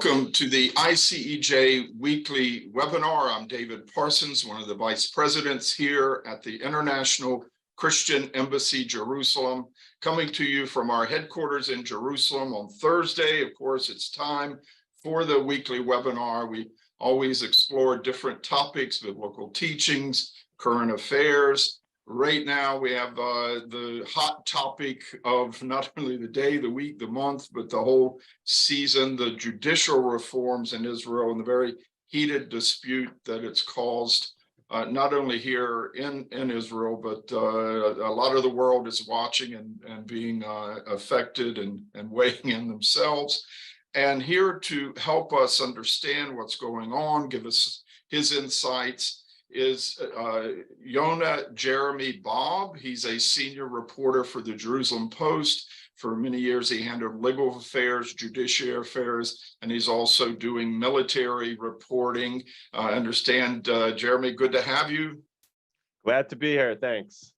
Welcome to the ICEJ weekly webinar. I'm David Parsons, one of the vice presidents here at the International Christian Embassy, Jerusalem, coming to you from our headquarters in Jerusalem on Thursday. Of course, it's time for the weekly webinar. We always explore different topics, biblical teachings, current affairs. Right now, we have the hot topic of not only the day, the week, the month, but the whole season, the judicial reforms in Israel and the very heated dispute that it's caused, not only here in Israel, but a lot of the world is watching and being affected and weighing in themselves. And here to help us understand what's going on, give us his insights, is Yonah Jeremy Bob. He's a senior reporter for the Jerusalem Post. For many years, he handled legal affairs, judicial affairs, and he's also doing military reporting. I understand, Jeremy, good to have you. Glad to be here, thanks.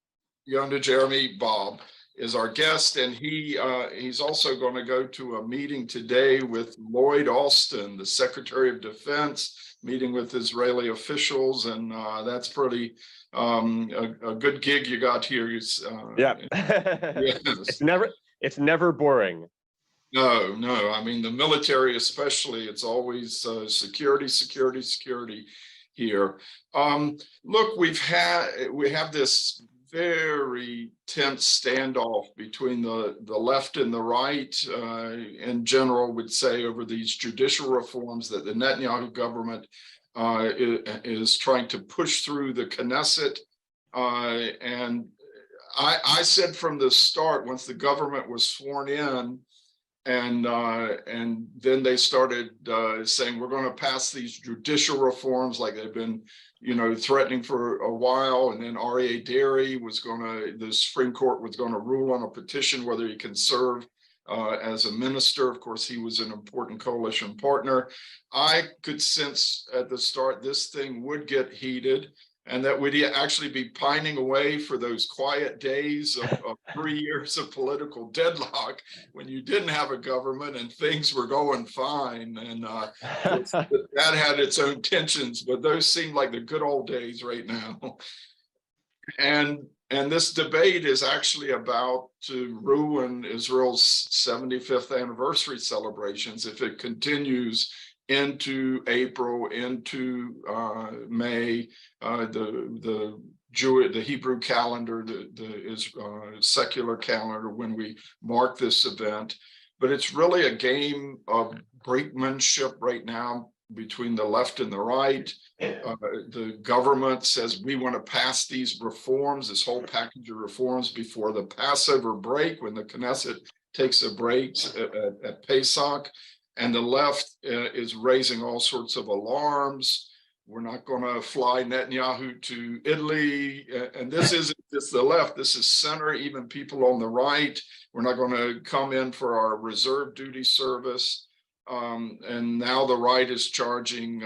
Yonah Jeremy Bob is our guest, and he's also going to go to a meeting today with Lloyd Austin, the Secretary of Defense, meeting with Israeli officials, and that's pretty a good gig you got here. Yeah, yes. it's never boring. No, I mean the military especially, it's always security here. Look, we have this very tense standoff between the left and the right, in general, would say, over these judicial reforms that the Netanyahu government is trying to push through the Knesset. And I said from the start, once the government was sworn in, and then they started saying, we're going to pass these judicial reforms like they've been threatening for a while. And then R.A. Derry the Supreme Court was going to rule on a petition whether he can serve as a minister. Of course, he was an important coalition partner. I could sense at the start this thing would get heated, and that we'd actually be pining away for those quiet days of 3 years of political deadlock when you didn't have a government and things were going fine. And that had its own tensions, but those seem like the good old days right now. And this debate is actually about to ruin Israel's 75th anniversary celebrations if it continues into April, into May, the Hebrew calendar, the secular calendar, when we mark this event. But it's really a game of brinkmanship right now between the left and the right. The government says we want to pass these reforms, this whole package of reforms, before the Passover break, when the Knesset takes a break at Pesach. And the left is raising all sorts of alarms. We're not going to fly Netanyahu to Italy. And this isn't just the left, this is center, even people on the right. We're not going to come in for our reserve duty service. And now the right is charging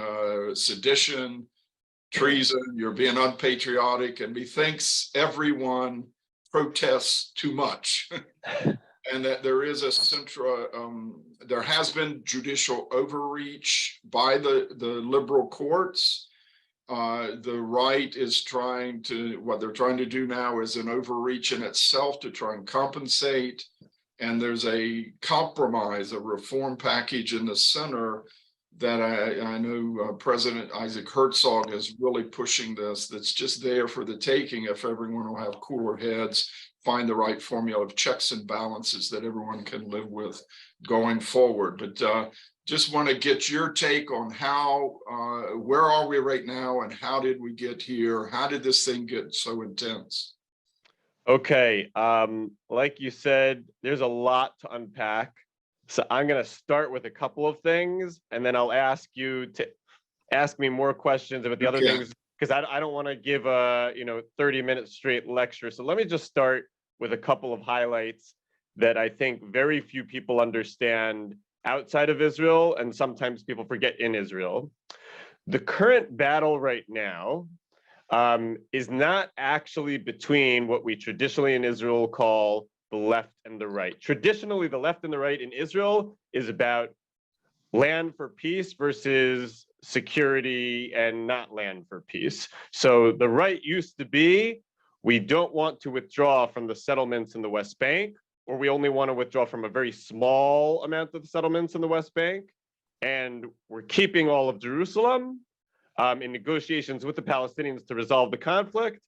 sedition, treason, you're being unpatriotic, and methinks everyone protests too much. And that there is there has been judicial overreach by the liberal courts. The right is what they're trying to do now is an overreach in itself to try and compensate. And there's a compromise, a reform package in the center that I know President Isaac Herzog is really pushing this, that's just there for the taking if everyone will have cooler heads, find the right formula of checks and balances that everyone can live with going forward. But just want to get your take on where are we right now and how did we get here? How did this thing get so intense? Okay, like you said, there's a lot to unpack. So I'm going to start with a couple of things, and then I'll ask you to ask me more questions about the other things, because I don't want to give a 30-minute straight lecture. So let me just start with a couple of highlights that I think very few people understand outside of Israel, and sometimes people forget in Israel. The current battle right now is not actually between what we traditionally in Israel call the left and the right. Traditionally, the left and the right in Israel is about land for peace versus security and not land for peace. So the right used to be, we don't want to withdraw from the settlements in the West Bank, or we only want to withdraw from a very small amount of the settlements in the West Bank. And we're keeping all of Jerusalem in negotiations with the Palestinians to resolve the conflict.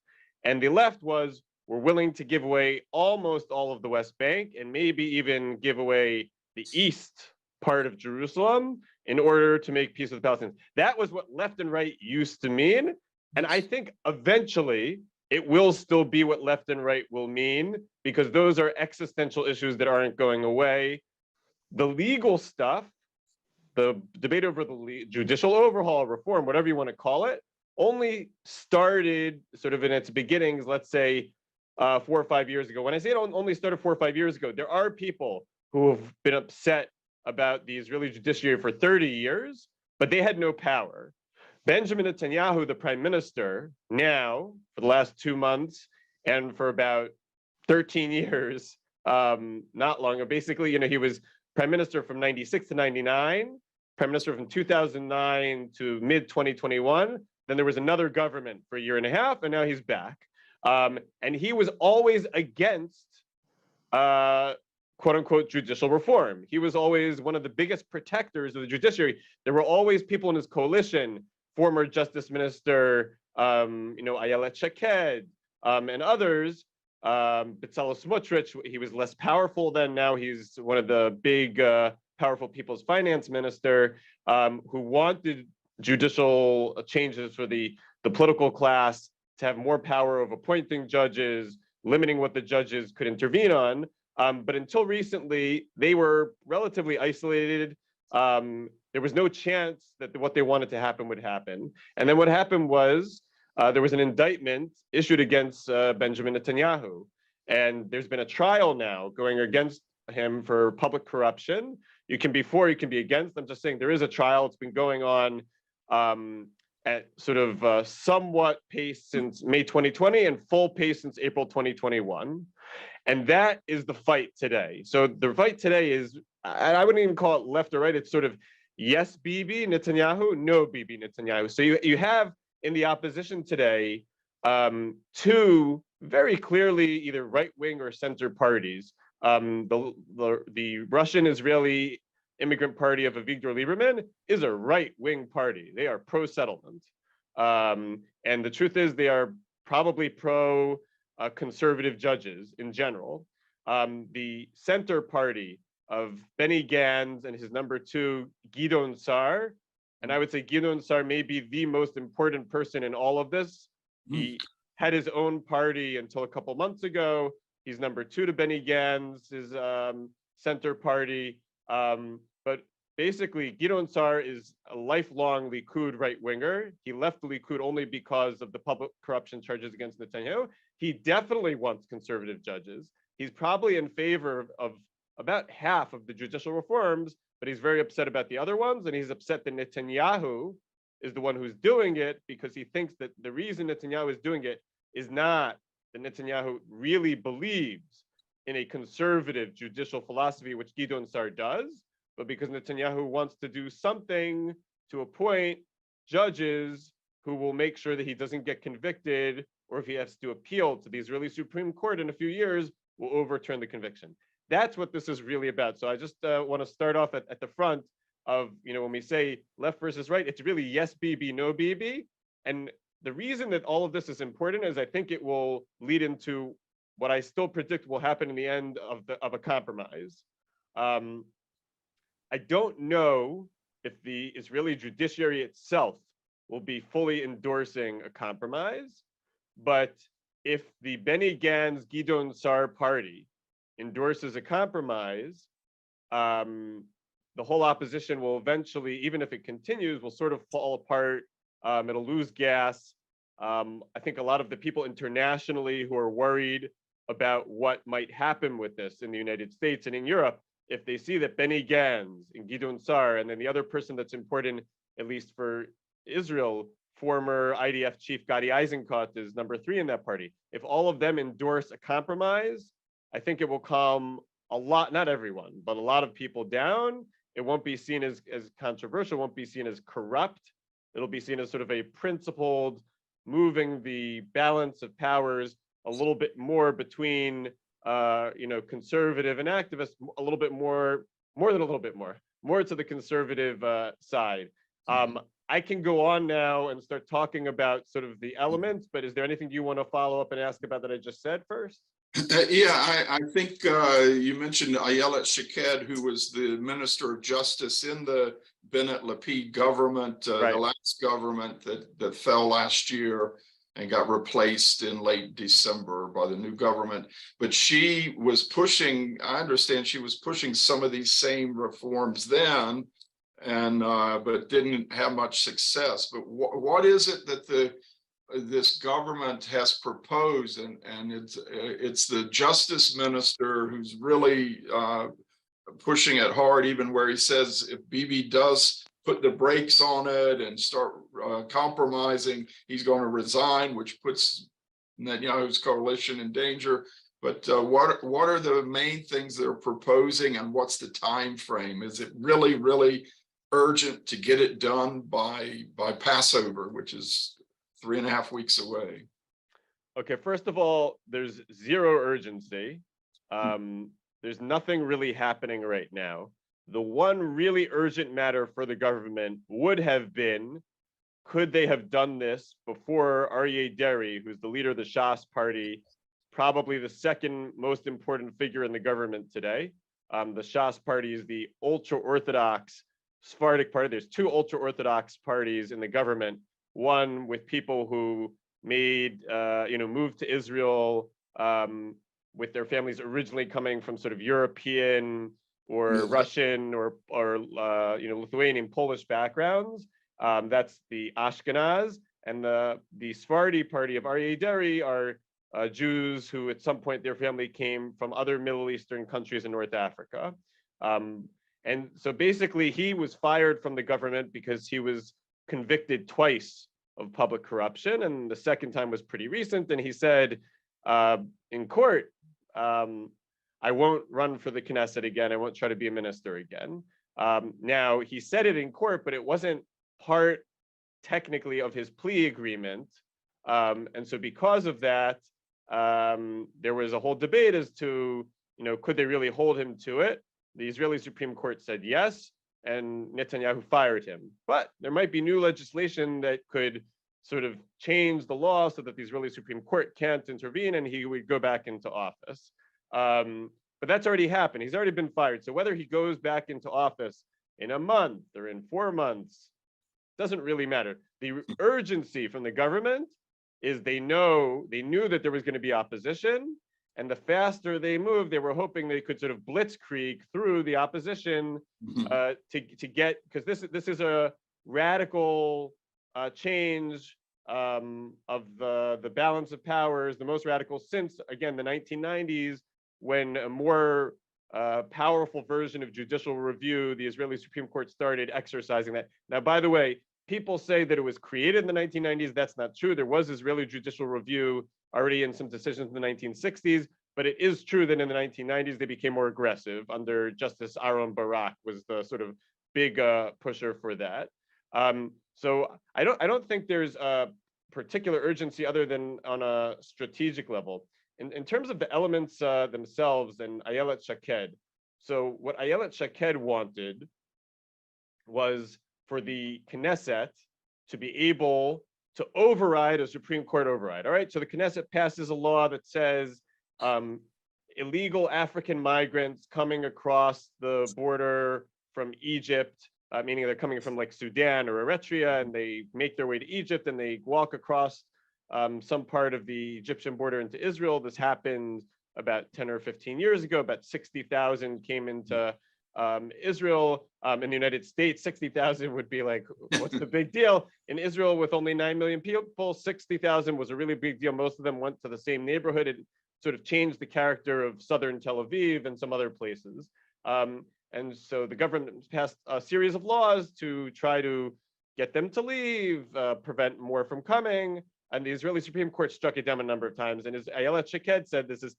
And the left was, we're willing to give away almost all of the West Bank and maybe even give away the east part of Jerusalem in order to make peace with the Palestinians. That was what left and right used to mean. And I think eventually it will still be what left and right will mean, because those are existential issues that aren't going away. The legal stuff, the debate over the judicial overhaul, reform, whatever you want to call it, only started sort of in its beginnings, let's say 4 or 5 years ago. When I say it only started 4 or 5 years ago, there are people who have been upset about the Israeli judiciary for 30 years, but they had no power. Benjamin Netanyahu, the prime minister, now for the last 2 months and for about 13 years, not long ago, basically, he was prime minister from 96 to 99, prime minister from 2009 to mid 2021. Then there was another government for a year and a half, and now he's back. And he was always against quote unquote judicial reform. He was always one of the biggest protectors of the judiciary. There were always people in his coalition, former Justice Minister, Ayelet Shaked, and others, Bezalel Smotrich. He was less powerful then. Now he's one of the big, powerful people's finance minister, who wanted judicial changes for the political class to have more power of appointing judges, limiting what the judges could intervene on. But until recently, they were relatively isolated. There was no chance that what they wanted to happen would happen. And then what happened was there was an indictment issued against Benjamin Netanyahu. And there's been a trial now going against him for public corruption. You can be for, you can be against. I'm just saying there is a trial. It's been going on at sort of somewhat pace since May 2020 and full pace since April 2021. And that is the fight today. So the fight today is, I wouldn't even call it left or right. It's sort of yes, Bibi Netanyahu, no Bibi Netanyahu. So you have in the opposition today, 2 very clearly either right-wing or center parties. The Russian-Israeli Immigrant Party of Avigdor Lieberman is a right-wing party. They are pro-settlement. And the truth is they are probably pro-conservative judges in general. The center party of Benny Gantz and his number 2, Gideon Sa'ar, and I would say Gideon Sa'ar may be the most important person in all of this. He had his own party until a couple months ago. He's number 2 to Benny Gantz, his center party. But basically, Gideon Sa'ar is a lifelong Likud right-winger. He left the Likud only because of the public corruption charges against Netanyahu. He definitely wants conservative judges. He's probably in favor of about half of the judicial reforms, but he's very upset about the other ones. And he's upset that Netanyahu is the one who's doing it, because he thinks that the reason Netanyahu is doing it is not that Netanyahu really believes in a conservative judicial philosophy, which Gideon Sa'ar does, but because Netanyahu wants to do something to appoint judges who will make sure that he doesn't get convicted, or if he has to appeal to the Israeli Supreme Court in a few years, will overturn the conviction. That's what this is really about. So I just want to start off at the front of, when we say left versus right, it's really yes, Bibi, no Bibi. And the reason that all of this is important is I think it will lead into what I still predict will happen in the end of a compromise. I don't know if the Israeli judiciary itself will be fully endorsing a compromise, but if the Benny Gantz, Gideon Sa'ar party endorses a compromise, the whole opposition will eventually, even if it continues, will sort of fall apart. It'll lose gas. I think a lot of the people internationally who are worried about what might happen with this in the United States and in Europe, if they see that Benny Gantz and Gideon Sa'ar, and then the other person that's important, at least for Israel, former IDF chief Gadi Eisenkot is number 3 in that party. If all of them endorse a compromise, I think it will calm a lot, not everyone, but a lot of people down. it won't be seen as controversial, won't be seen as corrupt. It'll be seen as sort of a principled, moving the balance of powers a little bit more between, conservative and activist, a little bit more than a little bit more to the conservative side. I can go on now and start talking about sort of the elements, but is there anything you want to follow up and ask about that I just said first? Yeah, I think you mentioned Ayelet Shaked, who was the Minister of Justice in the Bennett-Lapid government, Right. the last government that fell last year and got replaced in late December by the new government. But she was pushing, I understand she was pushing some of these same reforms then, and but didn't have much success. But what is it that this government has proposed, and it's the justice minister who's really pushing it hard, even where he says if Bibi does put the brakes on it and start compromising, he's going to resign, which puts Netanyahu's coalition in danger. But what are the main things they're proposing, and what's the time frame? Is it really urgent to get it done by Passover, which is 3.5 weeks away? Okay, first of all, there's zero urgency. There's nothing really happening right now. The one really urgent matter for the government would have been, could they have done this before Aryeh Deri, who's the leader of the Shas party, probably the second most important figure in the government today. The Shas party is the ultra-Orthodox Sephardic party. There's two ultra-Orthodox parties in the government, one with people who moved to Israel with their families originally coming from sort of European or Russian or Lithuanian, Polish backgrounds. That's the Ashkenaz, and the Sephardi party of Aryeh Deri are Jews who at some point their family came from other Middle Eastern countries in North Africa. And so basically he was fired from the government because he was convicted twice of public corruption, and the second time was pretty recent, and he said in court, I won't run for the Knesset again, I won't try to be a minister again. Now, he said it in court, but it wasn't part technically of his plea agreement, and so because of that, there was a whole debate as to, could they really hold him to it? The Israeli Supreme Court said yes, and Netanyahu fired him. But there might be new legislation that could sort of change the law so that the Israeli Supreme Court can't intervene and he would go back into office. But that's already happened. He's already been fired. So whether he goes back into office in a month or in 4 months, doesn't really matter. The urgency from the government is they knew that there was going to be opposition, and the faster they moved, they were hoping they could sort of blitzkrieg through the opposition to get, because this is a radical change of the balance of powers, the most radical since, again, the 1990s, when a more powerful version of judicial review, the Israeli Supreme Court started exercising that. Now, by the way, people say that it was created in the 1990s. That's not true. There was Israeli judicial review already in some decisions in the 1960s, but it is true that in the 1990s, they became more aggressive under Justice Aaron Barak was the sort of big pusher for that. So I don't think there's a particular urgency other than on a strategic level. In terms of the elements themselves and Ayelet Shaked, so what Ayelet Shaked wanted was for the Knesset to be able to override a Supreme Court override. All right, so the Knesset passes a law that says illegal African migrants coming across the border from Egypt, meaning they're coming from like Sudan or Eritrea, and they make their way to Egypt and they walk across some part of the Egyptian border into Israel. This happened about 10 or 15 years ago. About 60,000 came into Israel. In the United States, 60,000 would be like, what's the big deal? In Israel, with only 9 million people, 60,000 was a really big deal. Most of them went to the same neighborhood. It sort of changed the character of southern Tel Aviv and some other places. And so the government passed a series of laws to try to get them to leave, prevent more from coming. And the Israeli Supreme Court struck it down a number of times. And as Ayelet Shaked said, this is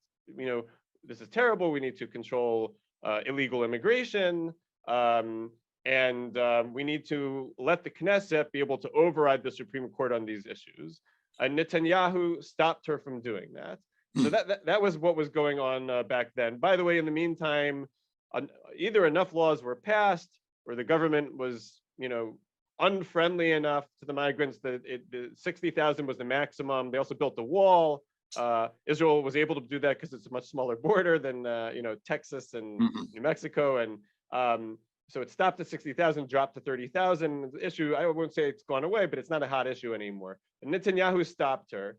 terrible. We need to control illegal immigration. We need to let the Knesset be able to override the Supreme Court on these issues. Netanyahu stopped her from doing that. So that was what was going on back then. By the way, in the meantime, either enough laws were passed, or the government was, unfriendly enough to the migrants that the 60,000 was the maximum. They also built the wall. Israel was able to do that because it's a much smaller border than Texas and New Mexico, and so it stopped at 60,000, dropped to 30,000. The issue, I won't say it's gone away, but it's not a hot issue anymore. And Netanyahu stopped her.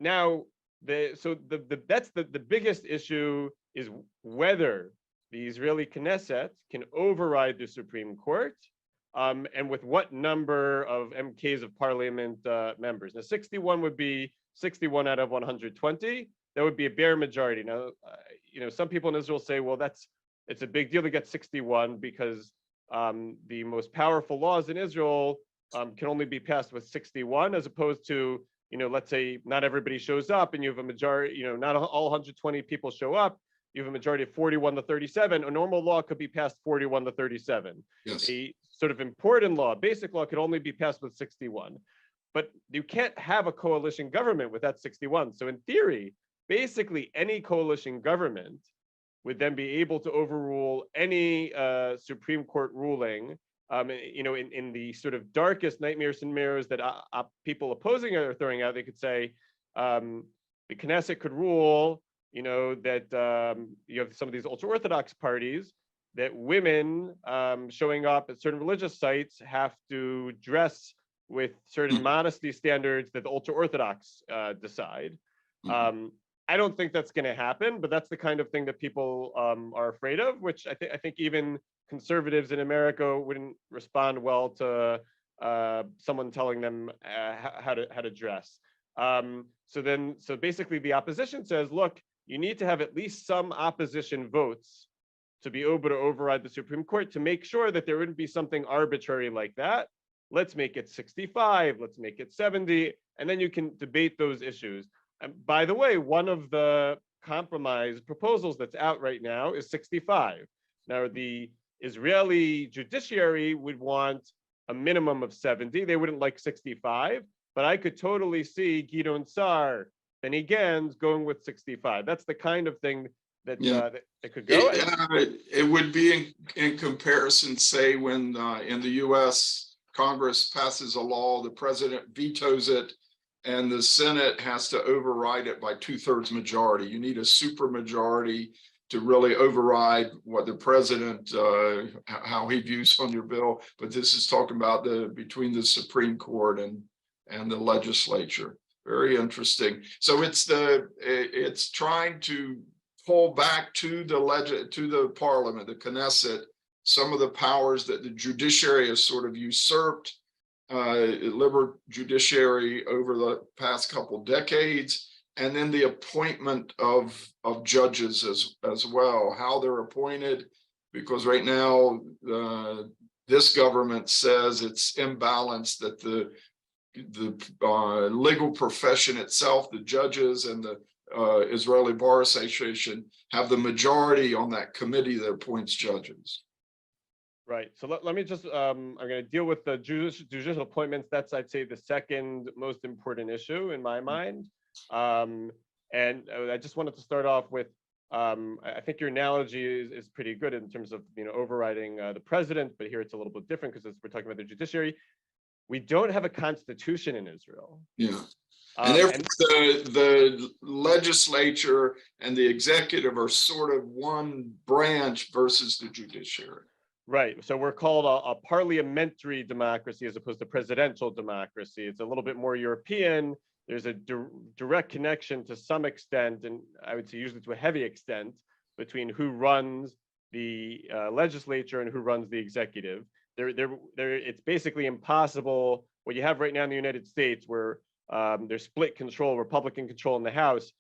Now, that's the biggest issue is whether the Israeli Knesset can override the Supreme Court, and with what number of MKs of parliament members. Now, 61 would be 61 out of 120. That would be a bare majority. Now, some people in Israel say, well, it's a big deal to get 61 because the most powerful laws in Israel can only be passed with 61, as opposed to, let's say not everybody shows up and you have a majority, not all 120 people show up. You have a majority of 41 to 37. A normal law could be passed 41 to 37. Yes. A sort of important law, basic law, could only be passed with 61. But you can't have a coalition government with that 61. So in theory, basically any coalition government would then be able to overrule any Supreme Court ruling. In the sort of darkest nightmare scenarios that people opposing it are throwing out, they could say the Knesset could rule, that you have some of these ultra-Orthodox parties, that women showing up at certain religious sites have to dress with certain modesty standards that the ultra-Orthodox decide. I don't think that's going to happen, but that's the kind of thing that people are afraid of, which I think even conservatives in America wouldn't respond well to someone telling them how to dress. So basically the opposition says, look, you need to have at least some opposition votes to be able to override the Supreme Court, to make sure that there wouldn't be something arbitrary like that. Let's make it 65, let's make it 70, and then you can debate those issues. And by the way, one of the compromise proposals that's out right now is 65. Now, the Israeli judiciary would want a minimum of 70. They wouldn't like 65, but I could totally see Gideon Sa'ar, Benny Gantz going with 65. That's the kind of thing that that could go. It would be in comparison, say, when in the U.S. Congress passes a law, the president vetoes it, and the Senate has to override it by 2/3 majority. You need a super majority to really override what the president, how he views on your bill. But this is talking about between the Supreme Court and the legislature. Very interesting. So it's trying to pull back to the parliament, the Knesset, some of the powers that the judiciary has sort of usurped, liberal judiciary over the past couple decades, and then the appointment of judges as well, how they're appointed, because right now this government says it's imbalanced, that the legal profession itself, the judges and the Israeli Bar Association, have the majority on that committee that appoints judges. Right. So let me just, I'm going to deal with the judicial appointments. That's, I'd say, the second most important issue in my mind. And I just wanted to start off with, I think your analogy is pretty good in terms of, overriding the president, but here it's a little bit different because we're talking about the judiciary. We don't have a constitution in Israel. Yeah. And the legislature and the executive are sort of one branch versus the judiciary. Right. So we're called a parliamentary democracy as opposed to presidential democracy. It's a little bit more European. There's a direct connection to some extent, and I would say usually to a heavy extent, between who runs the legislature and who runs the executive. It's basically impossible. What you have right now in the United States, where there's split control, Republican control in the House,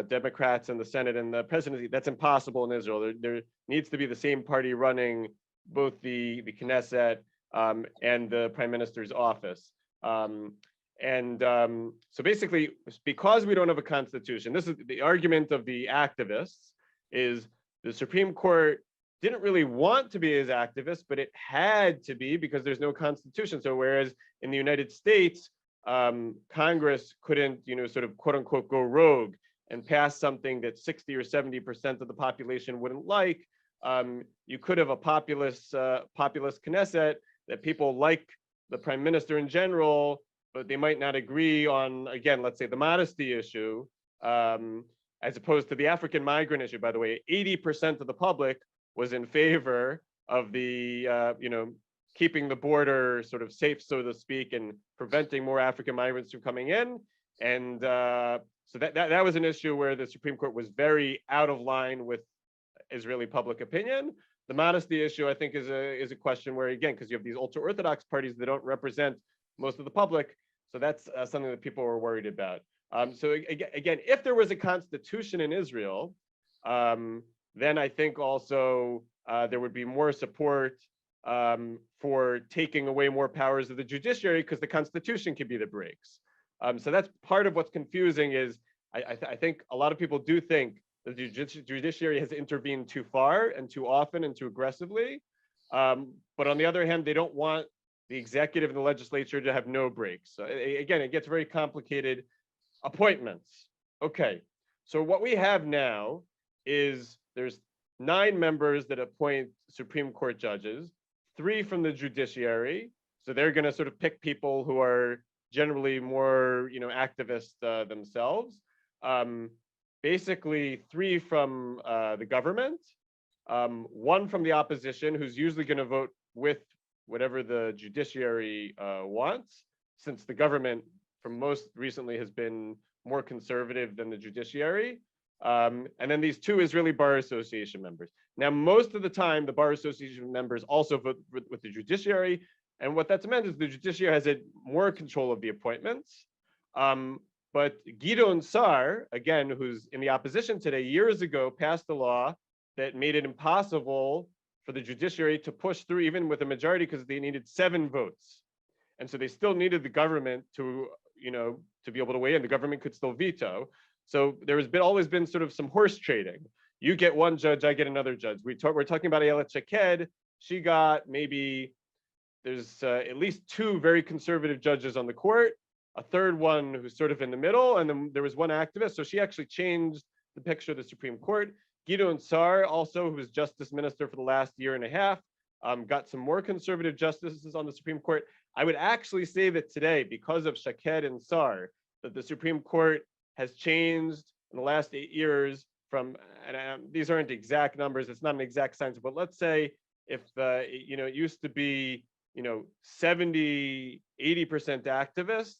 Democrats in the Senate and the presidency, that's impossible in Israel. There needs to be the same party running both the Knesset and the Prime Minister's office. So basically, because we don't have a constitution, this is the argument of the activists, is the Supreme Court didn't really want to be as activist, but it had to be because there's no constitution. So whereas in the United States, Congress couldn't, sort of quote unquote go rogue and pass something that 60 or 70% of the population wouldn't like, you could have a populist Knesset that people like the prime minister in general, but they might not agree on, again, let's say the modesty issue, as opposed to the African migrant issue. By the way, 80% of the public was in favor of the, keeping the border sort of safe, so to speak, and preventing more African migrants from coming in. And so that was an issue where the Supreme Court was very out of line with Israeli public opinion. The modesty issue, I think, is a question where, again, because you have these ultra-Orthodox parties that don't represent most of the public, so that's something that people were worried about. So again, if there was a constitution in Israel, then I think also there would be more support for taking away more powers of the judiciary, because the constitution could be the brakes. So that's part of what's confusing is I think a lot of people do think that the judiciary has intervened too far and too often and too aggressively. But on the other hand, they don't want the executive and the legislature to have no brakes. So again, it gets very complicated. Appointments. Okay, so what we have now is there's 9 members that appoint Supreme Court judges, 3 from the judiciary. So they're going to sort of pick people who are generally more, activist themselves. Basically 3 from the government, 1 from the opposition, who's usually going to vote with whatever the judiciary wants, since the government from most recently has been more conservative than the judiciary. And then these 2 Israeli Bar Association members. Now, most of the time, the Bar Association members also vote with the judiciary. And what that's meant is the judiciary has more control of the appointments. But Gideon Sar, again, who's in the opposition today, years ago passed a law that made it impossible for the judiciary to push through even with a majority, because they needed 7 votes. And so they still needed the government to be able to weigh in. The government could still veto. So there has always been sort of some horse trading. You get one judge, I get another judge. We're talking about Ayelet Shaked. She got there's at least 2 very conservative judges on the court, a third one who's sort of in the middle, and then there was 1 activist. So she actually changed the picture of the Supreme Court. Gideon Sar, also, who was justice minister for the last year and a half, got some more conservative justices on the Supreme Court. I would actually say that today, because of Shaked and Sar, that the Supreme Court has changed in the last 8 years from, and these aren't exact numbers, it's not an exact science, but let's say if, it used to be, 70, 80% activists,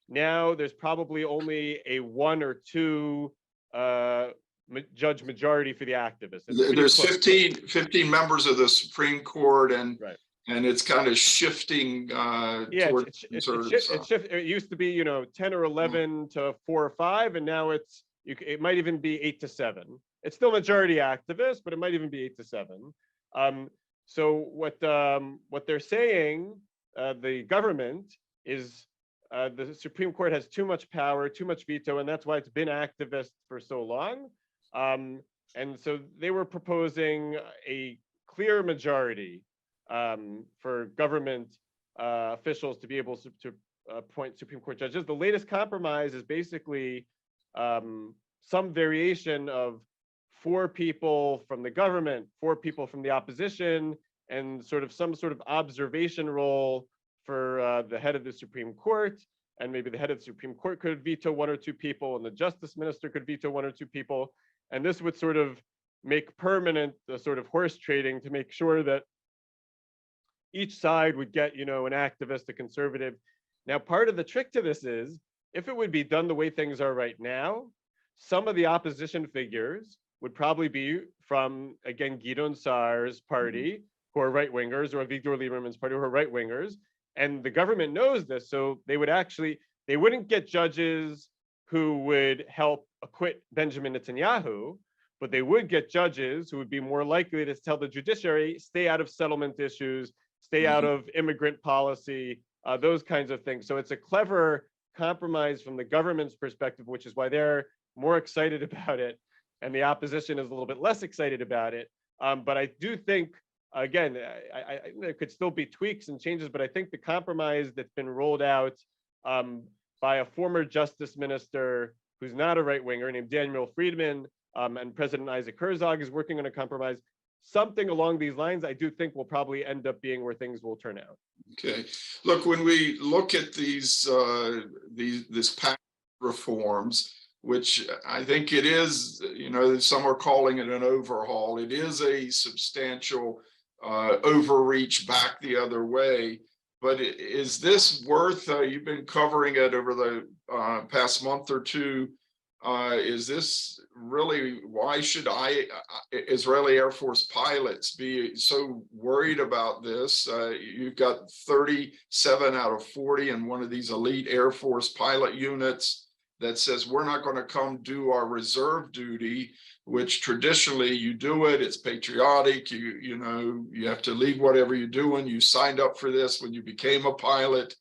now there's probably only a 1 or 2 judge majority for the activists. There's 15 members of the Supreme Court, and right. And it's kind of shifting towards it used to be 10 or 11 to 4 or 5, and now it might even be 8 to 7. It's still majority activist, but it might even be 8 to 7. So what they're saying, the government, is the Supreme Court has too much power, too much veto, and that's why it's been activist for so long. And so they were proposing a clear majority for government officials to be able to appoint Supreme Court judges. The latest compromise is basically some variation of 4 people from the government, 4 people from the opposition, and some sort of observation role for the head of the Supreme Court. And maybe the head of the Supreme Court could veto 1 or 2 people, and the justice minister could veto 1 or 2 people. And this would sort of make permanent the sort of horse trading to make sure that each side would get, an activist, a conservative. Now, part of the trick to this is, if it would be done the way things are right now, some of the opposition figures would probably be from, again, Gideon Sar's party, who are right-wingers, or Avigdor Lieberman's party, who are right-wingers. And the government knows this, so they wouldn't get judges who would help acquit Benjamin Netanyahu, but they would get judges who would be more likely to tell the judiciary, stay out of settlement issues, stay out of immigrant policy, those kinds of things. So it's a clever compromise from the government's perspective, which is why they're more excited about it, and the opposition is a little bit less excited about it. But I do think, again, there could still be tweaks and changes, but I think the compromise that's been rolled out by a former justice minister who's not a right winger named Daniel Friedman, and President Isaac Herzog is working on a compromise. Something along these lines, I do think will probably end up being where things will turn out. Okay, look, when we look at this package reforms, which I think it is, some are calling it an overhaul. It is a substantial overreach back the other way. But is this worth? You've been covering it over the past month or two. Is this really, why should Israeli Air Force pilots be so worried about this? You've got 37 out of 40 in one of these elite Air Force pilot units that says we're not going to come do our reserve duty, which traditionally you do it. It's patriotic. You have to leave whatever you're doing. You signed up for this when you became a pilot,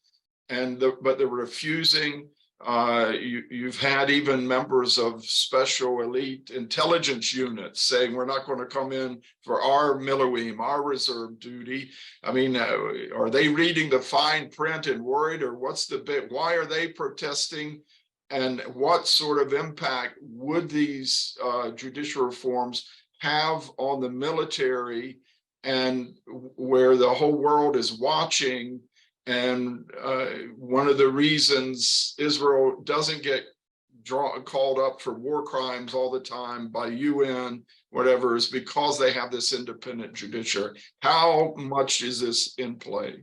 but they're refusing. You've had even members of special elite intelligence units saying we're not going to come in for our Miloim, our reserve duty. I mean, are they reading the fine print and worried, or what's the bit? Why are they protesting? And what sort of impact would these judicial reforms have on the military, and where the whole world is watching? And one of the reasons Israel doesn't get called up for war crimes all the time by UN, whatever, is because they have this independent judiciary. How much is this in play?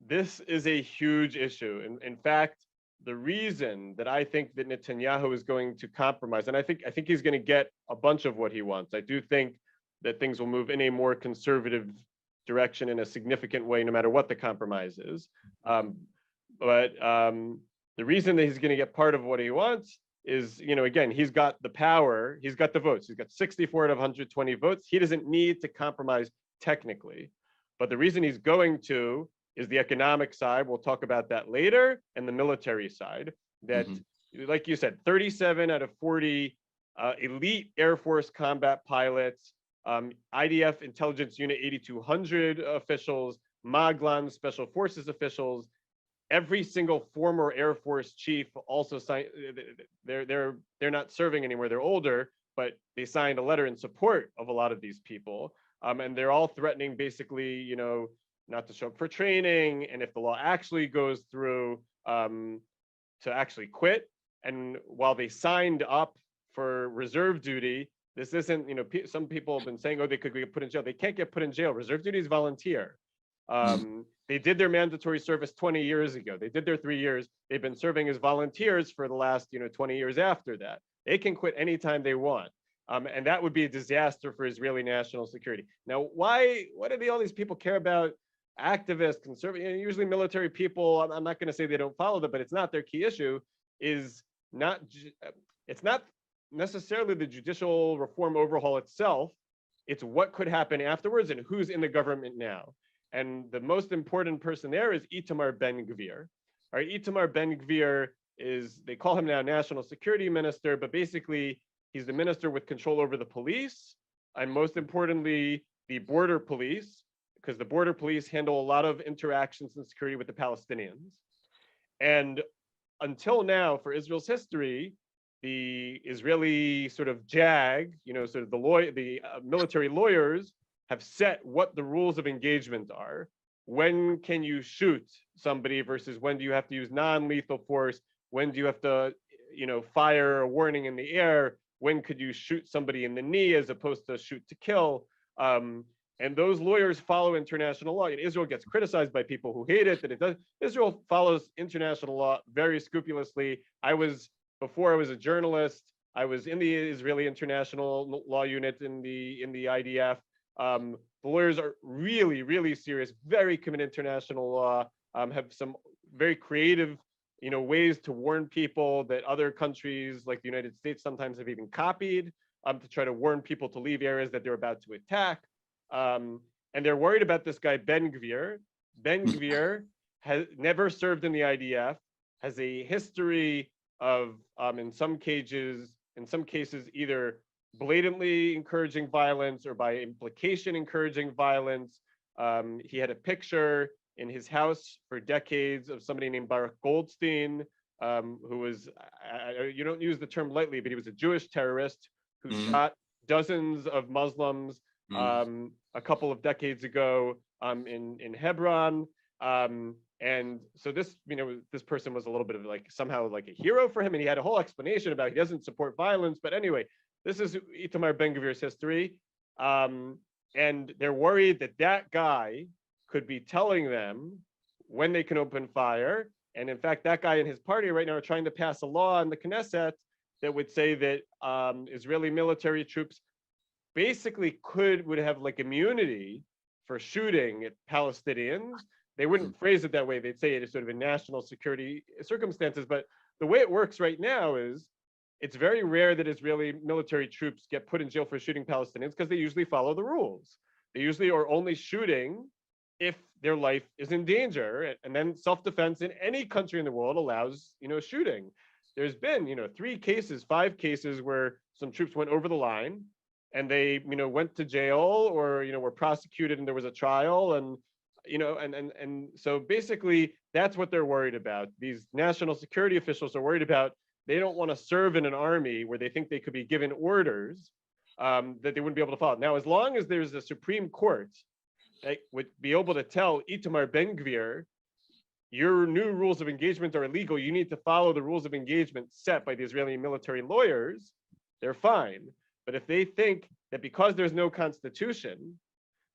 This is a huge issue. In fact, the reason that I think that Netanyahu is going to compromise, and I think he's going to get a bunch of what he wants. I do think that things will move in a more conservative direction in a significant way, no matter what the compromise is. But the reason that he's going to get part of what he wants is, again, he's got the power, he's got the votes, he's got 64 out of 120 votes. He doesn't need to compromise technically. But the reason he's going to is the economic side. We'll talk about that later, and the military side. That, like you said, 37 out of 40 elite Air Force combat pilots, IDF intelligence unit 8200 officials, Maglan special forces officials, every single former Air Force chief also signed. They're not serving anymore. They're older, but they signed a letter in support of a lot of these people, and they're all threatening, basically, not to show up for training, and if the law actually goes through, to actually quit. And while they signed up for reserve duty, this isn't, some people have been saying, oh, they could get put in jail. They can't get put in jail. Reserve duty is volunteer. They did their mandatory service 20 years ago. They did their 3 years. They've been serving as volunteers for the last, 20 years after that. They can quit anytime they want. And that would be a disaster for Israeli national security. Now, what do all these people care about? Activists, conservative, usually military people. I'm not going to say they don't follow them, but it's not their key issue. It's not necessarily the judicial reform overhaul itself. It's what could happen afterwards and who's in the government now. And the most important person there is Itamar Ben-Gvir. All right, Itamar Ben-Gvir they call him now National Security Minister, but basically he's the minister with control over the police, and most importantly, the border police, because the border police handle a lot of interactions and security with the Palestinians. And until now, for Israel's history, the Israeli sort of JAG, sort of the military lawyers have set what the rules of engagement are. When can you shoot somebody versus when do you have to use non-lethal force? When do you have to, fire a warning in the air? When could you shoot somebody in the knee as opposed to shoot to kill? And those lawyers follow international law. And Israel gets criticized by people who hate it, that it does. Israel follows international law very scrupulously. Before I was a journalist, I was in the Israeli International Law Unit in the IDF. The lawyers are really, really serious, very committed to international law, have some very creative, ways to warn people that other countries like the United States sometimes have even copied, to try to warn people to leave areas that they're about to attack. And they're worried about this guy, Ben-Gvir. Ben-Gvir has never served in the IDF, has a history of, in some cases, either blatantly encouraging violence or by implication encouraging violence. He had a picture in his house for decades of somebody named Baruch Goldstein, who was, you don't use the term lightly, but he was a Jewish terrorist who shot dozens of Muslims a couple of decades ago in Hebron. And so this, this person was a little bit of like somehow like a hero for him, and he had a whole explanation about he doesn't support violence. But anyway, this is Itamar Ben-Gvir's history, and they're worried that that guy could be telling them when they can open fire. And in fact, that guy and his party right now are trying to pass a law in the Knesset that would say that Israeli military troops basically would have like immunity for shooting at Palestinians. They wouldn't phrase it that way. They'd say it is sort of in national security circumstances. But the way it works right now is it's very rare that Israeli military troops get put in jail for shooting Palestinians because they usually follow the rules. They usually are only shooting if their life is in danger. And then self-defense in any country in the world allows, shooting. There's been, 5 cases where some troops went over the line and they, went to jail or, were prosecuted and there was a trial. And, and so basically that's what they're worried about. These national security officials are worried about. They don't want to serve in an army where they think they could be given orders that they wouldn't be able to follow. Now, as long as there's a Supreme Court that would be able to tell Itamar Ben-Gvir, your new rules of engagement are illegal, you need to follow the rules of engagement set by the Israeli military lawyers, they're fine. But if they think that because there's no constitution,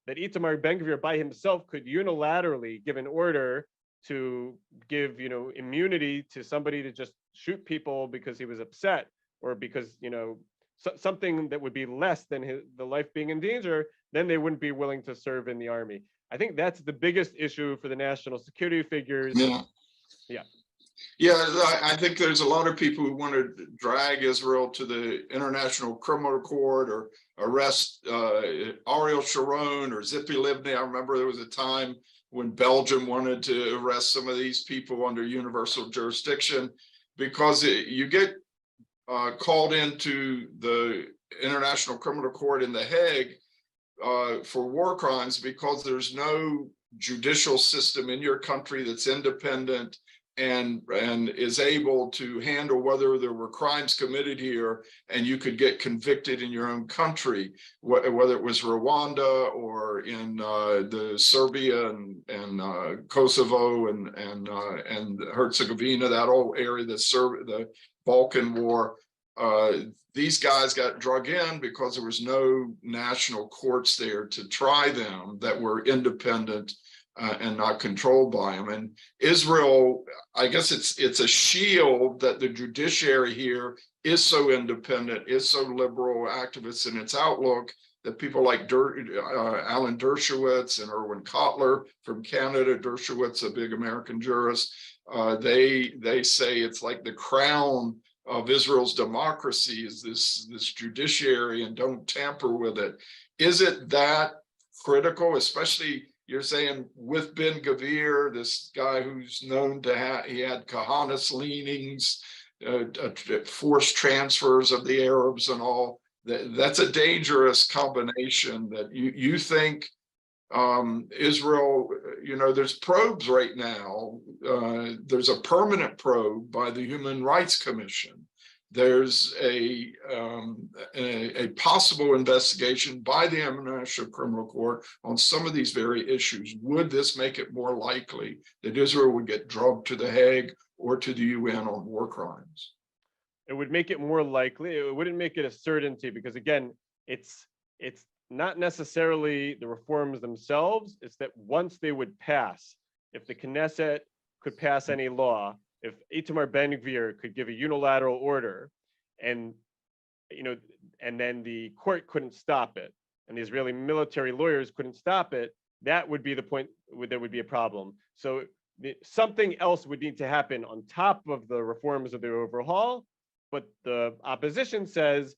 that Itamar Ben-Gvir by himself could unilaterally give an order to give, immunity to somebody to just shoot people because he was upset or because, something that would be less than the life being in danger, then they wouldn't be willing to serve in the army. I think that's the biggest issue for the national security figures. Yeah, I think there's a lot of people who want to drag Israel to the International Criminal Court or arrest Ariel Sharon or Zippy Livni. I remember there was a time when Belgium wanted to arrest some of these people under universal jurisdiction because you get called into the International Criminal Court in The Hague for war crimes because there's no judicial system in your country that's independent and is able to handle whether there were crimes committed here and you could get convicted in your own country, whether it was Rwanda or in the Serbia and Kosovo and Herzegovina, that whole area, the Balkan War. These guys got drug in because there was no national courts there to try them that were independent and not controlled by them. And Israel, I guess it's a shield that the judiciary here is so independent, is so liberal, activist in its outlook, that people like Alan Dershowitz and Erwin Kotler from Canada, Dershowitz, a big American jurist, they say it's like the crown of Israel's democracy is this judiciary and don't tamper with it. Is it that critical, especially you're saying with Ben-Gvir, this guy who's known to have, he had Kahanist leanings, forced transfers of the Arabs and all, that's a dangerous combination that you think Israel, there's probes right now. There's a permanent probe by the Human Rights Commission. There's a possible investigation by the International Criminal Court on some of these very issues. Would this make it more likely that Israel would get drugged to The Hague or to the UN on war crimes? It would make it more likely. It wouldn't make it a certainty because, again, it's not necessarily the reforms themselves. It's that once they would pass, if the Knesset could pass any law, if Itamar Ben-Gvir could give a unilateral order and then the court couldn't stop it and the Israeli military lawyers couldn't stop it, that would be the point where there would be a problem. So something else would need to happen on top of the reforms of the overhaul. But the opposition says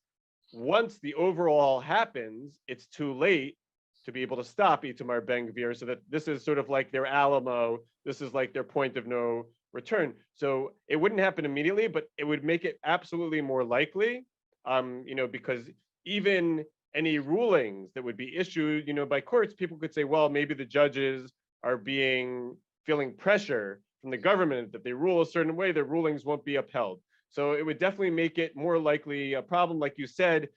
once the overhaul happens, it's too late to be able to stop Itamar Ben-Gvir, so that this is sort of like their Alamo, this is like their point of no return. So it wouldn't happen immediately, but it would make it absolutely more likely, because even any rulings that would be issued, by courts, people could say, well, maybe the judges are feeling pressure from the government that they rule a certain way, their rulings won't be upheld. So it would definitely make it more likely a problem. Like you said,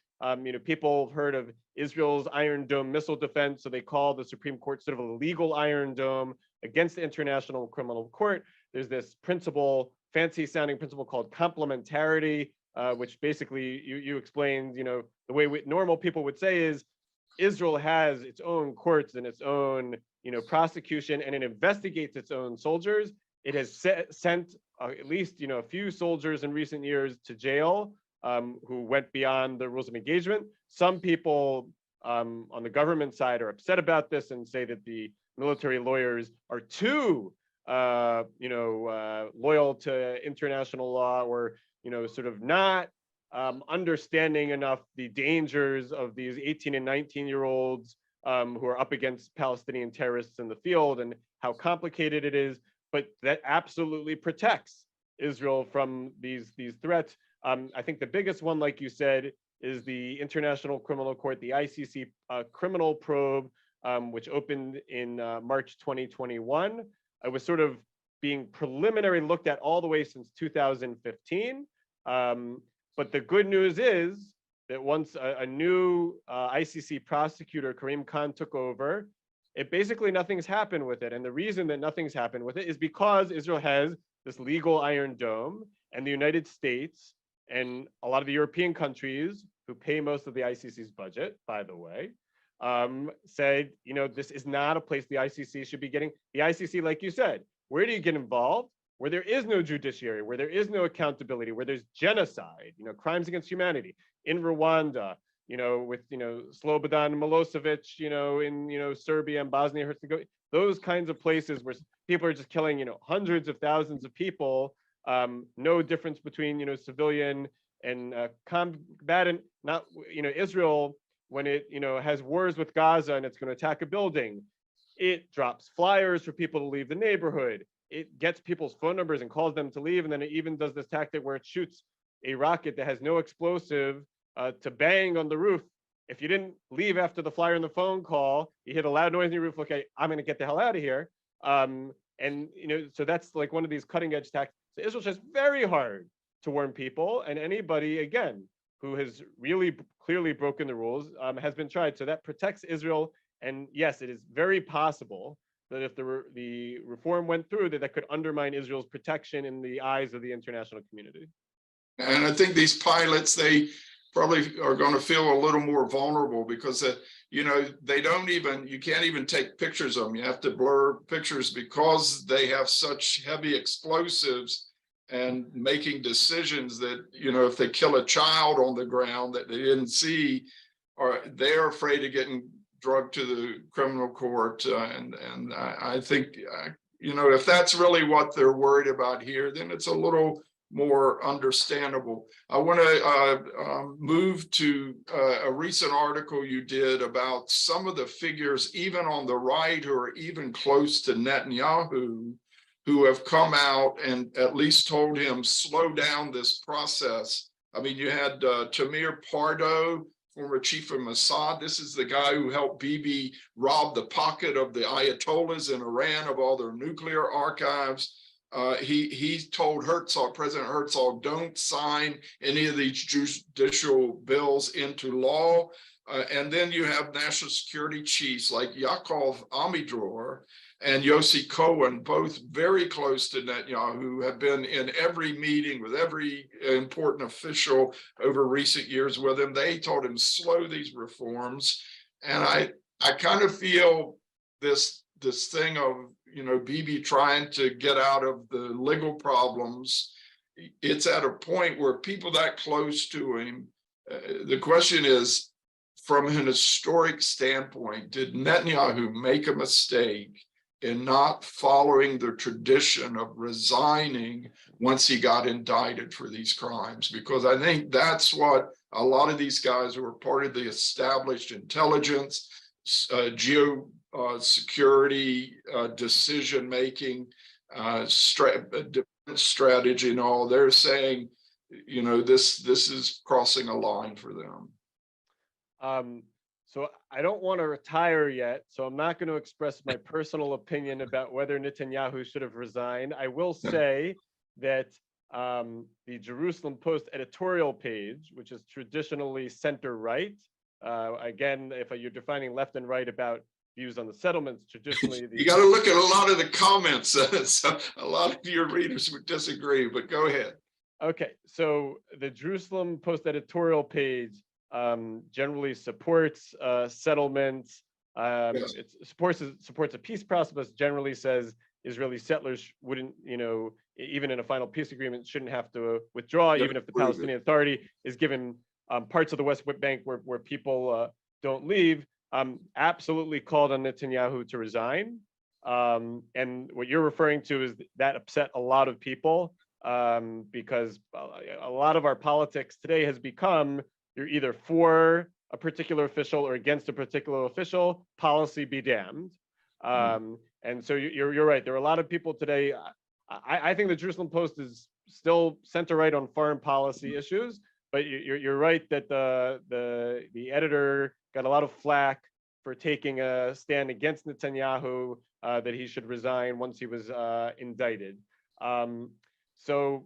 people have heard of Israel's Iron Dome missile defense, so they call the Supreme Court sort of a legal Iron Dome against the International Criminal Court. There's this principle, fancy sounding principle called complementarity, which basically you explained, the way normal people would say is Israel has its own courts and its own, prosecution, and it investigates its own soldiers. It has sent at least, a few soldiers in recent years to jail who went beyond the rules of engagement. Some people on the government side are upset about this and say that the military lawyers are too, loyal to international law, or, sort of not understanding enough the dangers of these 18 and 19-year-olds who are up against Palestinian terrorists in the field and how complicated it is. But that absolutely protects Israel from these threats. I think the biggest one, like you said, is the International Criminal Court, the ICC criminal probe, which opened in March 2021. It was sort of being preliminary looked at all the way since 2015. But the good news is that once a new ICC prosecutor, Karim Khan, took over, basically nothing's happened with it. And the reason that nothing's happened with it is because Israel has this legal Iron Dome, and the United States and a lot of the European countries who pay most of the ICC's budget, by the way, said, this is not a place the ICC should be getting. The ICC, like you said, where do you get involved? Where there is no judiciary, where there is no accountability, where there's genocide, crimes against humanity. In Rwanda, with, Slobodan Milosevic, in, Serbia and Bosnia and Herzegovina, those kinds of places where people are just killing, hundreds of thousands of people, no difference between, civilian and combatant. Not, Israel, when it, has wars with Gaza and it's going to attack a building, it drops flyers for people to leave the neighborhood. It gets people's phone numbers and calls them to leave. And then it even does this tactic where it shoots a rocket that has no explosive to bang on the roof. If you didn't leave after the flyer and the phone call, you hit a loud noise in your roof, okay, I'm going to get the hell out of here. And, so that's like one of these cutting edge tactics. So Israel tries very hard to warn people, and anybody, again, who has really clearly broken the rules has been tried. So that protects Israel. And yes, it is very possible that if the reform went through, that could undermine Israel's protection in the eyes of the international community. And I think these pilots, they probably are going to feel a little more vulnerable because, they don't even, you can't even take pictures of them. You have to blur pictures because they have such heavy explosives and making decisions that, if they kill a child on the ground that they didn't see, or they're afraid of getting drugged to the criminal court. And I think, if that's really what they're worried about here, then it's a little more understandable. I want to move to a recent article you did about some of the figures, even on the right, who are even close to Netanyahu, who have come out and at least told him, slow down this process. I mean, you had Tamir Pardo, former chief of Mossad. This is the guy who helped Bibi rob the pocket of the Ayatollahs in Iran of all their nuclear archives. He told Herzog, President Herzog, don't sign any of these judicial bills into law. And then you have national security chiefs like Yaakov Amidror and Yossi Cohen, both very close to Netanyahu, have been in every meeting with every important official over recent years with him. They told him, slow these reforms. And I kind of feel this thing of, Bibi trying to get out of the legal problems. It's at a point where people that close to him, the question is, from an historic standpoint, did Netanyahu make a mistake in not following the tradition of resigning once he got indicted for these crimes? Because I think that's what a lot of these guys who are part of the established intelligence, security, decision-making, strategy and all, they're saying, this is crossing a line for them. So I don't want to retire yet, so I'm not going to express my personal opinion about whether Netanyahu should have resigned. I will say that the Jerusalem Post editorial page, which is traditionally center-right, again, if you're defining left and right about views on the settlements, traditionally You got to look at a lot of the comments. So a lot of your readers would disagree, but go ahead. Okay, so the Jerusalem Post editorial page generally supports settlements. Yes. It supports a peace process, but generally says Israeli settlers wouldn't, even in a final peace agreement, shouldn't have to withdraw, even if the Palestinian Authority is given parts of the West Bank where people don't leave. Absolutely called on Netanyahu to resign. And what you're referring to is that upset a lot of people. Because a lot of our politics today has become you're either for a particular official or against a particular official, policy be damned. And so you're right. There are a lot of people today. I think the Jerusalem Post is still center right on foreign policy issues, but you're right that the editor got a lot of flack for taking a stand against Netanyahu, that he should resign once he was indicted. So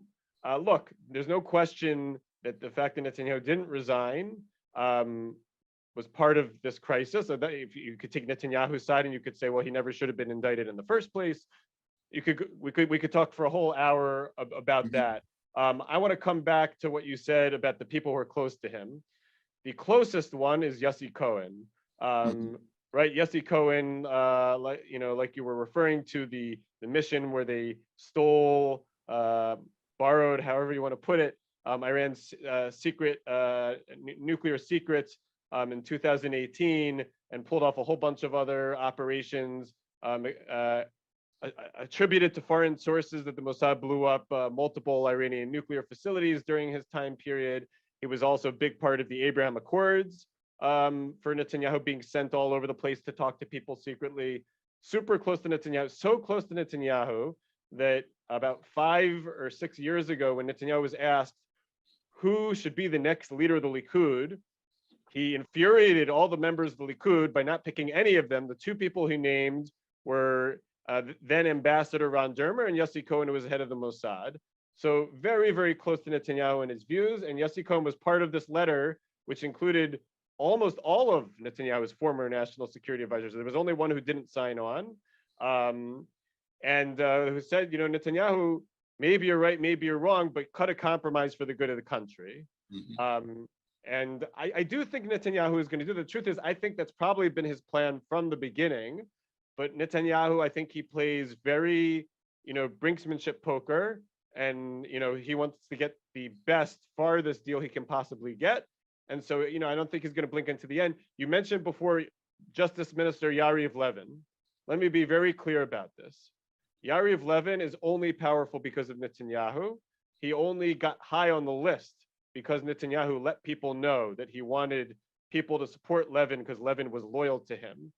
look, there's no question that the fact that Netanyahu didn't resign was part of this crisis. So that if you could take Netanyahu's side and you could say, well, he never should have been indicted in the first place. We could talk for a whole hour about that. I want to come back to what you said about the people who are close to him. The closest one is Yossi Cohen. Right, Yossi Cohen, like you were referring to the mission where they stole, borrowed, however you want to put it, Iran's secret nuclear secrets in 2018 and pulled off a whole bunch of other operations attributed to foreign sources that the Mossad blew up multiple Iranian nuclear facilities during his time period. He was also a big part of the Abraham Accords for Netanyahu being sent all over the place to talk to people secretly. Super close to Netanyahu, so close to Netanyahu that about 5 or 6 years ago, when Netanyahu was asked who should be the next leader of the Likud, he infuriated all the members of the Likud by not picking any of them. The two people he named were then Ambassador Ron Dermer and Yossi Cohen, who was head of the Mossad. So very, very close to Netanyahu and his views. And Yossi Cohen was part of this letter, which included almost all of Netanyahu's former national security advisors. There was only one who didn't sign on. And who said, Netanyahu, maybe you're right, maybe you're wrong, but cut a compromise for the good of the country. And I do think Netanyahu is going to do. The truth is, I think that's probably been his plan from the beginning. But Netanyahu, I think he plays very, brinksmanship poker, and he wants to get the best, farthest deal he can possibly get. And so, I don't think he's going to blink into the end. You mentioned before Justice Minister Yariv Levin. Let me be very clear about this. Yariv Levin is only powerful because of Netanyahu. He only got high on the list because Netanyahu let people know that he wanted people to support Levin because Levin was loyal to him.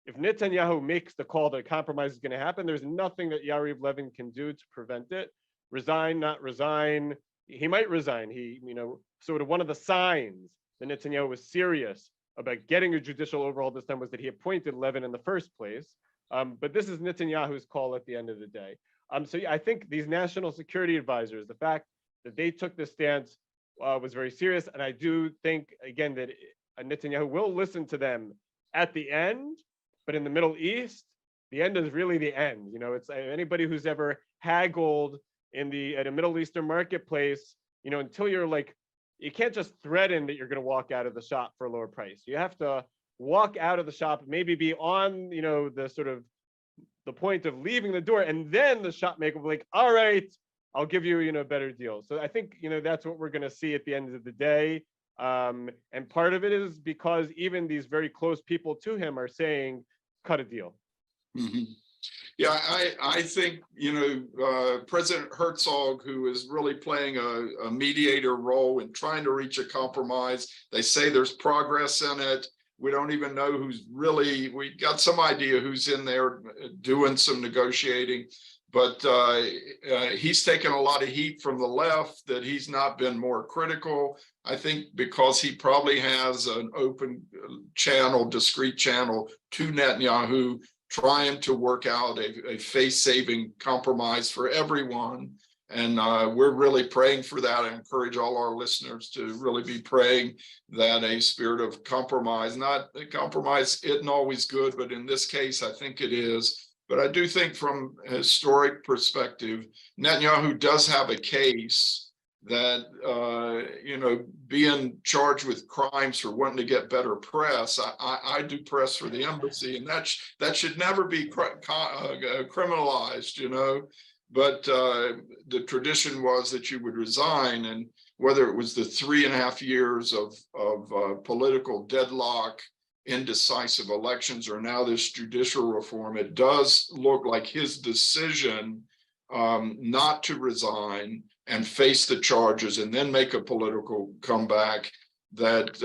If Netanyahu makes the call that a compromise is going to happen, there's nothing that Yariv Levin can do to prevent it. Resign, not resign. He might resign. Sort of one of the signs that Netanyahu was serious about getting a judicial overhaul this time was that he appointed Levin in the first place. But this is Netanyahu's call at the end of the day. So yeah, I think these national security advisors, the fact that they took this stance was very serious. And I do think, again, that Netanyahu will listen to them at the end, but in the Middle East, the end is really the end. It's anybody who's ever haggled at a Middle Eastern marketplace, until you're like, you can't just threaten that you're going to walk out of the shop for a lower price. You have to walk out of the shop, maybe be on, the sort of the point of leaving the door, and then the shopmaker will be like, all right, I'll give you, a better deal. So I think, that's what we're going to see at the end of the day. And part of it is because even these very close people to him are saying, cut a deal. Yeah, I think, President Herzog, who is really playing a mediator role in trying to reach a compromise, they say there's progress in it. We don't even know we got some idea who's in there doing some negotiating, but he's taken a lot of heat from the left that he's not been more critical. I think because he probably has an open channel, discrete channel to Netanyahu, trying to work out a face-saving compromise for everyone. And we're really praying for that. I encourage all our listeners to really be praying that a spirit of compromise, not a compromise isn't always good, but in this case, I think it is. But I do think from a historic perspective, Netanyahu does have a case that, being charged with crimes for wanting to get better press. I do press for the embassy, and that should never be criminalized, But the tradition was that you would resign, and whether it was the 3.5 years of political deadlock, indecisive elections, or now this judicial reform, it does look like his decision not to resign and face the charges and then make a political comeback, that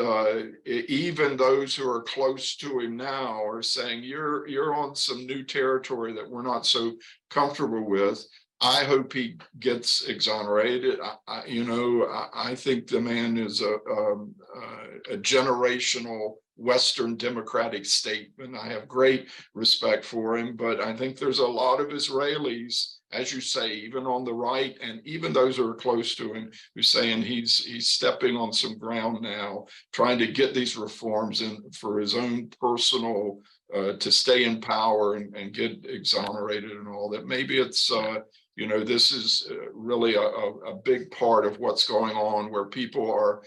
even those who are close to him now are saying, you're on some new territory that we're not so comfortable with. I hope he gets exonerated. I think the man is a generational Western democratic statesman. I have great respect for him, but I think there's a lot of Israelis, as you say, even on the right, and even those who are close to him, who's saying he's stepping on some ground now, trying to get these reforms in for his own personal, to stay in power and get exonerated and all that. Maybe it's, this is really a big part of what's going on, where people are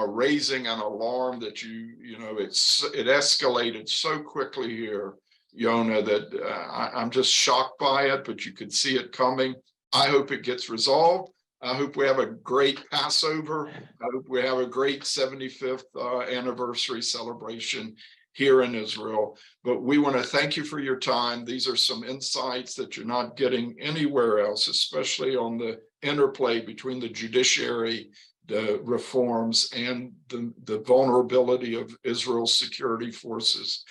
raising an alarm that it escalated so quickly here, Yonah, that I'm just shocked by it, but you could see it coming. I hope it gets resolved. I hope we have a great Passover. I hope we have a great 75th anniversary celebration here in Israel. But we want to thank you for your time. These are some insights that you're not getting anywhere else, especially on the interplay between the judiciary, the reforms, and the vulnerability of Israel's security forces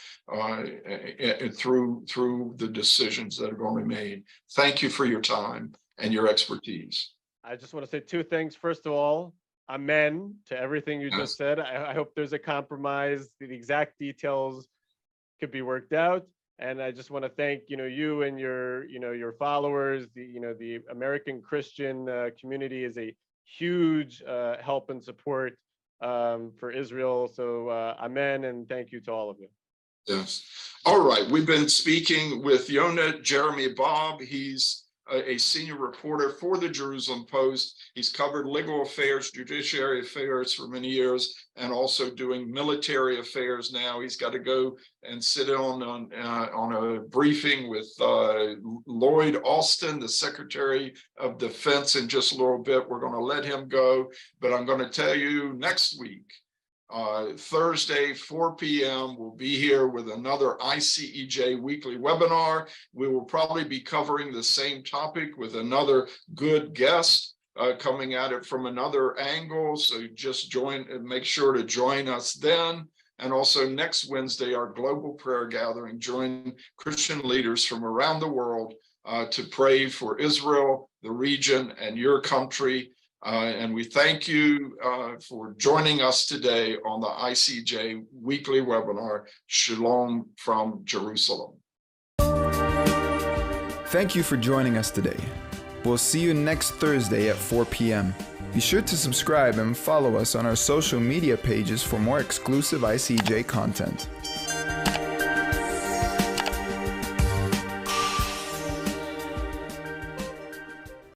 through the decisions that are going to be made. Thank you for your time and your expertise. I just want to say two things. First of all, amen to everything you just said. I hope there's a compromise. The exact details could be worked out. And I just want to thank, you and your followers. The American Christian community is a huge help and support for Israel. So amen, and thank you to all of you. Yes. All right. We've been speaking with Yonah Jeremy Bob. He's a senior reporter for the Jerusalem Post. He's covered legal affairs, judiciary affairs for many years, and also doing military affairs now. He's got to go and sit on a briefing with Lloyd Austin, the Secretary of Defense, in just a little bit. We're going to let him go, but I'm going to tell you next week, Thursday, 4 p.m. we'll be here with another ICEJ weekly webinar. We will probably be covering the same topic with another good guest coming at it from another angle. So just make sure to join us then. And also next Wednesday, our global prayer gathering, join Christian leaders from around the world to pray for Israel, the region, and your country. And we thank you for joining us today on the ICEJ weekly webinar, Shalom from Jerusalem. Thank you for joining us today. We'll see you next Thursday at 4 p.m. Be sure to subscribe and follow us on our social media pages for more exclusive ICEJ content.